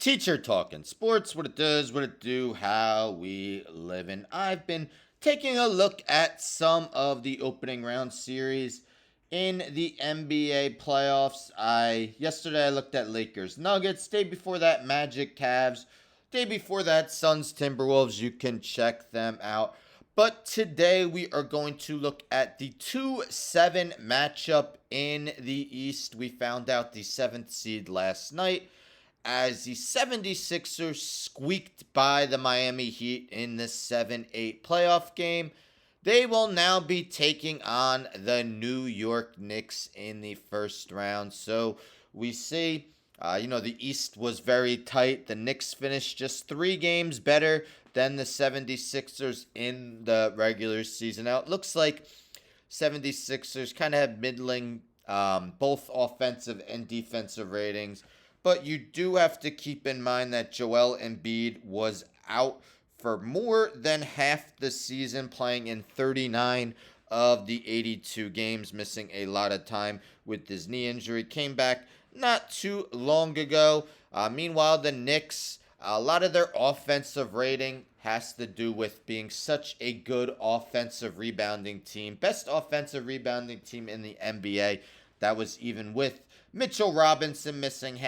Teacher talking sports, what it does, what it do, how we live. And I've been taking a look at some of the opening round series in the NBA playoffs. Yesterday I looked at Lakers Nuggets, day before that Magic Cavs, day before that Suns Timberwolves. You can check them out. But today we are going to look at the 2-7 matchup in the East. We found out the 7th seed last night as the 76ers squeaked by the Miami Heat in the 7-8 playoff game. They will now be taking on the New York Knicks in the first round. So we see, the East was very tight. The Knicks finished just 3 games better than the 76ers in the regular season. Now, it looks like 76ers kind of have middling both offensive and defensive ratings. But you do have to keep in mind that Joel Embiid was out for more than half the season, playing in 39 of the 82 games, missing a lot of time with his knee injury. Came back not too long ago. Meanwhile, the Knicks, a lot of their offensive rating has to do with being such a good offensive rebounding team. Best offensive rebounding team in the NBA. That was even with Mitchell Robinson missing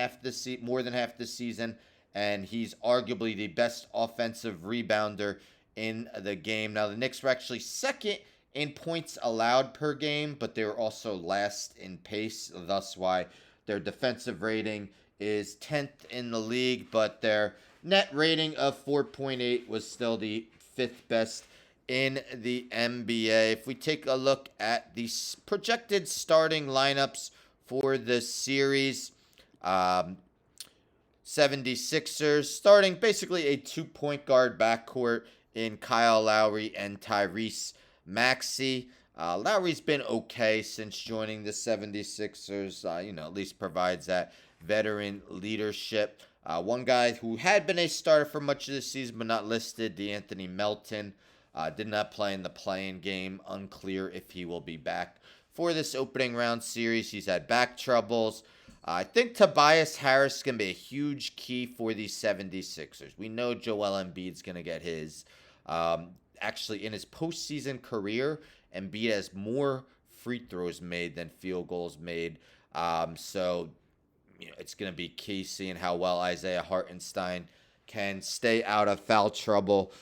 more than half the season, and he's arguably the best offensive rebounder in the game. Now, the Knicks were actually second in points allowed per game, but they were also last in pace, thus why their defensive rating is 10th in the league, but their net rating of 4.8 was still the 5th best in the NBA. If we take a look at the projected starting lineups for the series, 76ers starting basically a 2-point guard backcourt in Kyle Lowry and Tyrese Maxey. Lowry's been okay since joining the 76ers, at least provides that veteran leadership. One guy who had been a starter for much of the season but not listed, DeAnthony Melton, did not play in the play-in game. Unclear if he will be back for this opening round series. He's had back troubles. I think Tobias Harris is going to be a huge key for the 76ers. We know Joel Embiid's going to get his. Actually, in his postseason career, Embiid has more free throws made than field goals made. So it's going to be key seeing how well Isaiah Hartenstein can stay out of foul trouble.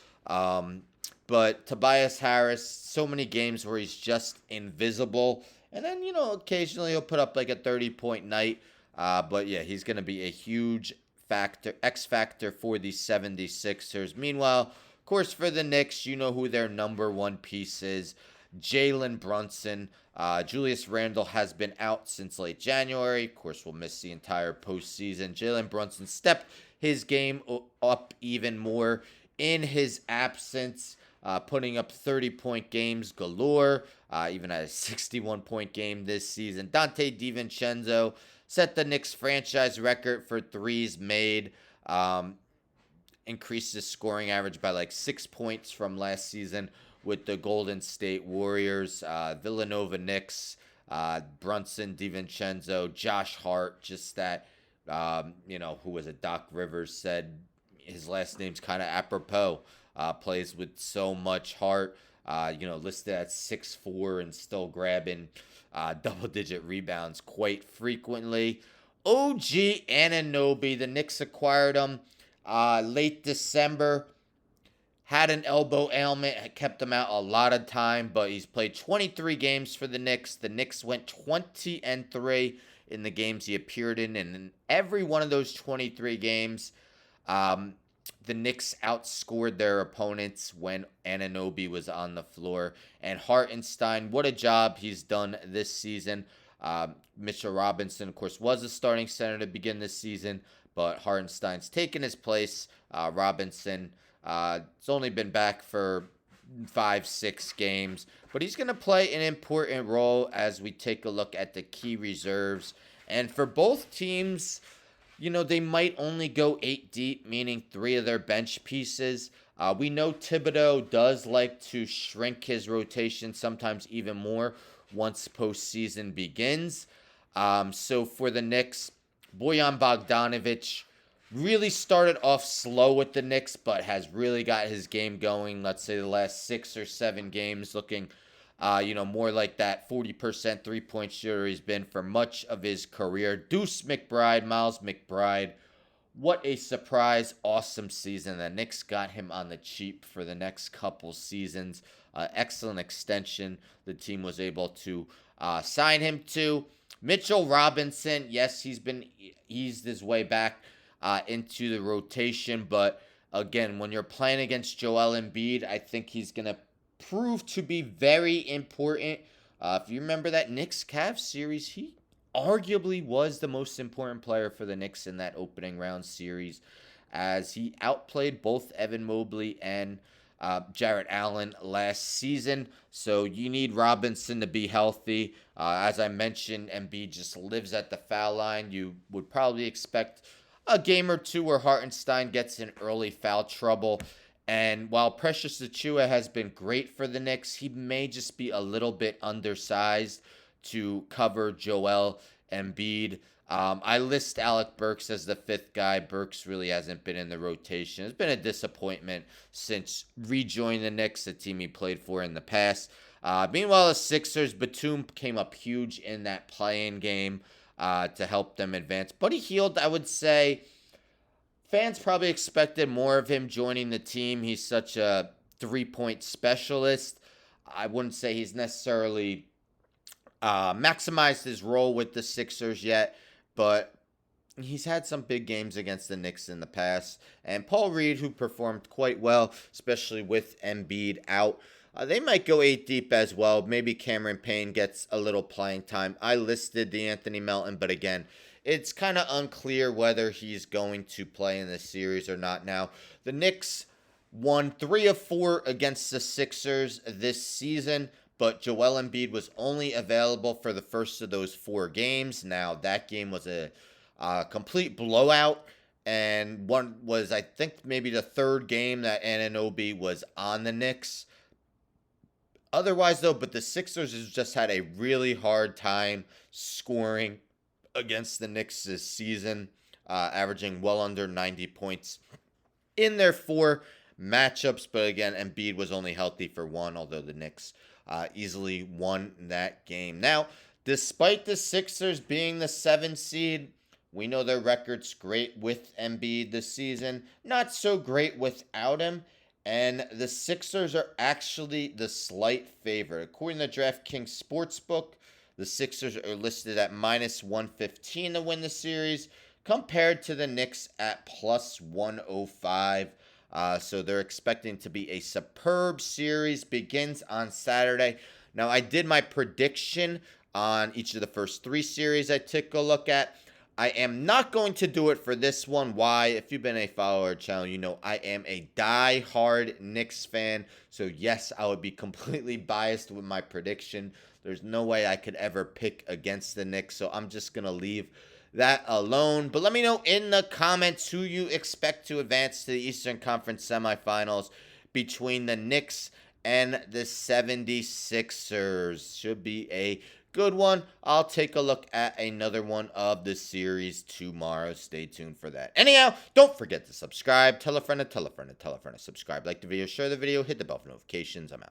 But Tobias Harris, so many games where he's just invisible. And then, occasionally he'll put up like a 30-point night. But yeah, he's going to be a huge X factor for the 76ers. Meanwhile, of course, for the Knicks, you know who their number one piece is. Jalen Brunson. Julius Randle has been out since late January. Of course, we'll miss the entire postseason. Jalen Brunson stepped his game up even more in his absence. Putting up 30-point games galore, even had a 61-point game this season. Dante DiVincenzo set the Knicks franchise record for threes made, increased his scoring average by like 6 points from last season with the Golden State Warriors. Villanova Knicks, Brunson, DiVincenzo, Josh Hart, just that, who was it? Doc Rivers said his last name's kind of apropos. Plays with so much heart, listed at 6'4" and still grabbing double-digit rebounds quite frequently. OG Anunoby, the Knicks acquired him late December. Had an elbow ailment, kept him out a lot of time, but he's played 23 games for the Knicks. The Knicks went 20-3 in the games he appeared in, and in every one of those 23 games, the Knicks outscored their opponents when Anunoby was on the floor. And Hartenstein, what a job he's done this season. Mitchell Robinson, of course, was a starting center to begin this season, but Hartenstein's taken his place. Robinson, it's only been back for 5-6 games, but he's going to play an important role as we take a look at the key reserves. And for both teams, they might only go 8 deep, meaning 3 of their bench pieces. We know Thibodeau does like to shrink his rotation, sometimes even more, once postseason begins. So for the Knicks, Bojan Bogdanovic, really started off slow with the Knicks, but has really got his game going. Let's say the last 6 or 7 games looking, more like that 40% three-point shooter he's been for much of his career. Deuce McBride, Miles McBride, what a surprise, awesome season. The Knicks got him on the cheap for the next couple seasons. Excellent extension the team was able to sign him to. Mitchell Robinson, yes, he's been eased his way back into the rotation, but again, when you're playing against Joel Embiid, I think he's going to prove to be very important. If you remember that Knicks Cavs series, he arguably was the most important player for the Knicks in that opening round series, as he outplayed both Evan Mobley and Jarrett Allen last season. So you need Robinson to be healthy. As I mentioned, Embiid just lives at the foul line. You would probably expect a game or two where Hartenstein gets in early foul trouble. And while Precious Achiuwa has been great for the Knicks, he may just be a little bit undersized to cover Joel Embiid. I list Alec Burks as the fifth guy. Burks really hasn't been in the rotation. It's been a disappointment since rejoining the Knicks, a team he played for in the past. Meanwhile, the Sixers, Batum came up huge in that play-in game to help them advance. Buddy Hield, I would say, fans probably expected more of him joining the team. He's such a three-point specialist. I wouldn't say he's necessarily maximized his role with the Sixers yet, but he's had some big games against the Knicks in the past. And Paul Reed, who performed quite well, especially with Embiid out. They might go 8 deep as well. Maybe Cameron Payne gets a little playing time. I listed Anthony Melton, but again, it's kind of unclear whether he's going to play in this series or not. Now, the Knicks won 3 of 4 against the Sixers this season, but Joel Embiid was only available for the first of those 4 games. Now, that game was a complete blowout, and one was, I think, maybe the third game that Anunoby was on the Knicks. Otherwise, though, but the Sixers has just had a really hard time scoring against the Knicks this season, averaging well under 90 points in their 4 matchups. But again, Embiid was only healthy for 1, although the Knicks easily won that game. Now, despite the Sixers being the 7 seed, we know their record's great with Embiid this season. Not so great without him. And the Sixers are actually the slight favorite. According to DraftKings Sportsbook, the Sixers are listed at minus 115 to win the series, compared to the Knicks at plus 105. So they're expecting to be a superb series. Begins on Saturday. Now, I did my prediction on each of the first 3 series I took a look at. I am not going to do it for this one. Why? If you've been a follower of the channel, you know I am a die-hard Knicks fan. So yes, I would be completely biased with my prediction. There's no way I could ever pick against the Knicks. So I'm just going to leave that alone. But let me know in the comments who you expect to advance to the Eastern Conference semifinals between the Knicks and the 76ers. Should be a good one. I'll take a look at another one of the series tomorrow. Stay tuned for that. Anyhow, don't forget to subscribe. Tell a friend to tell a friend to tell a friend to subscribe. Like the video, share the video, hit the bell for notifications. I'm out.